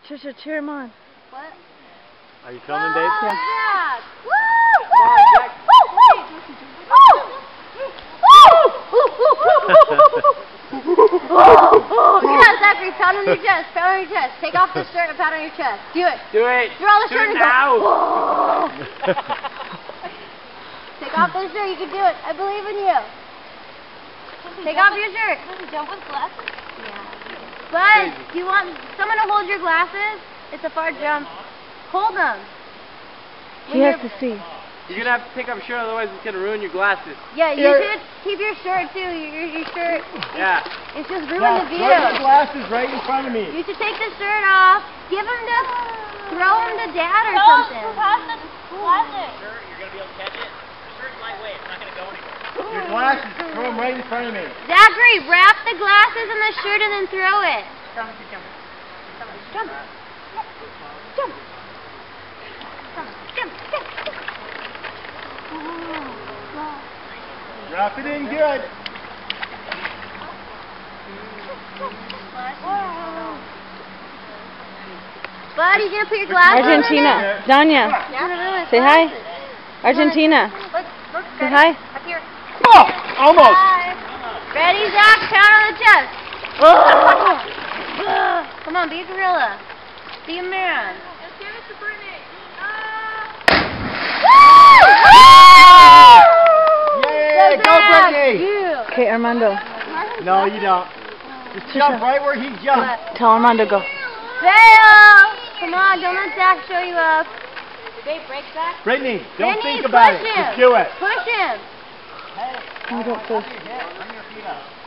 Trisha, cheer him on. What? Are you filming, babe? Yeah. Jack. Woo! Come on, Jack. Yeah, Zachary, pound on your chest, pound on your chest. Take off the shirt and pound on your chest. Do it. Do it. Throw the shirt Do it and now. go. Take off the shirt, you can do it. I believe in you. Take off your shirt. Does he jump with glasses? Yeah. But, do you want someone to hold your glasses? It's a far jump. Hold them. He has to see. You're going to have to take off your shirt, otherwise it's going to ruin your glasses. Yeah, you should keep your shirt too. Your shirt. Yeah. It's just ruin the view. Throw your glasses right in front of me. You should take the shirt off. Give him to throw him to Dad or something. Pass the glasses. Sure, you're going to be able to catch it? The shirt's lightweight. It's not going to go anywhere. Your glasses, throw them right in front of me. Zachary, wrap the glasses in the shirt and then throw it. Jump. Jump. Jump. Jump. Jump. Wrap it in good. Bud, you gonna put your glasses Argentina. Danya. Yeah. Say hi. Argentina. Say hi. Up here. Oh, almost. Hi. Ready, Zach? Pound on the chest. Come on, be a gorilla. Be a man. Let's give it to Brittany. Yay, go Brittany. Okay, Armando. No, you don't. Just jump right where he jumped. Tell Armando go. Fail! Come on, don't let Zach show you up. Babe, break back. Brittany, don't Brittany, think about it. push him. Just do it. Push him. You don't push.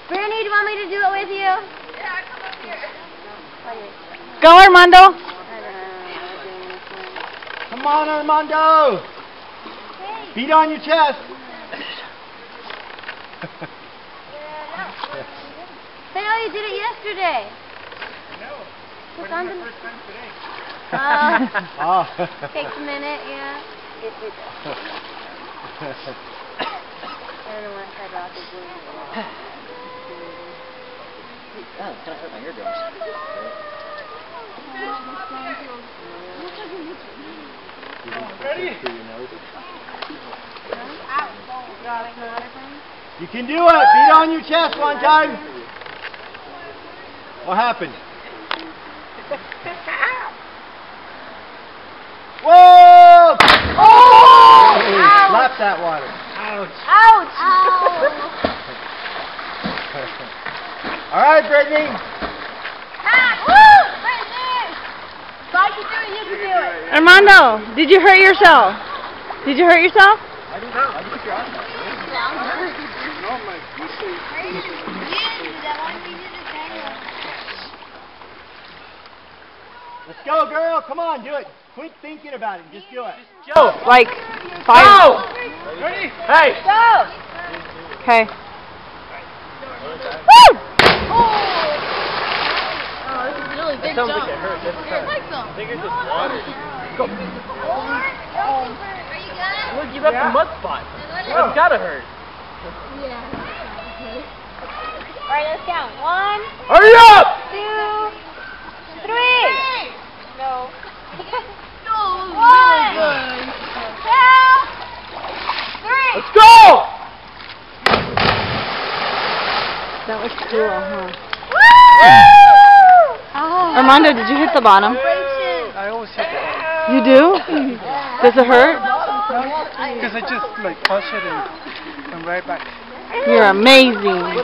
Brittany, do you want me to do it with you? Yeah, come up here. Go, Armando. Come on, Armando. Beat on your chest. Fail, you did it yesterday. No. It's on the... First time today. Oh. Oh. Takes a minute, yeah. I don't know what type of rock is doing. Oh, kind of hurt my eardrums. Ready? You can do it. Beat on your chest one time. What happened? Whoa! Oh! Slap that water. Ouch. Ouch! All right, Brittany. Woo! Brittany! If I can do it, you can do it. Armando, did you hurt yourself? Did you hurt yourself? I didn't know. I took your arm off. Let's go, girl. Come on, do it. Quit thinking about it. Just do it. Joe, like 5. Ready? Hey. Go! Okay. Woo! Oh, this is really big Sounds jump. like it hurt. Here, take some. I think it's just water. Go. Are you good? Look, you left the mud spot. That's gotta hurt. Yeah. Alright, let's count. 1, Hurry up! 2, 3. No. No, 1, really good. 2, 3. Let's go! That was cool, huh? Woo! Armando, did you hit the bottom? I always hit that. You do? Does it hurt? Because I just like push it and right back. You're amazing.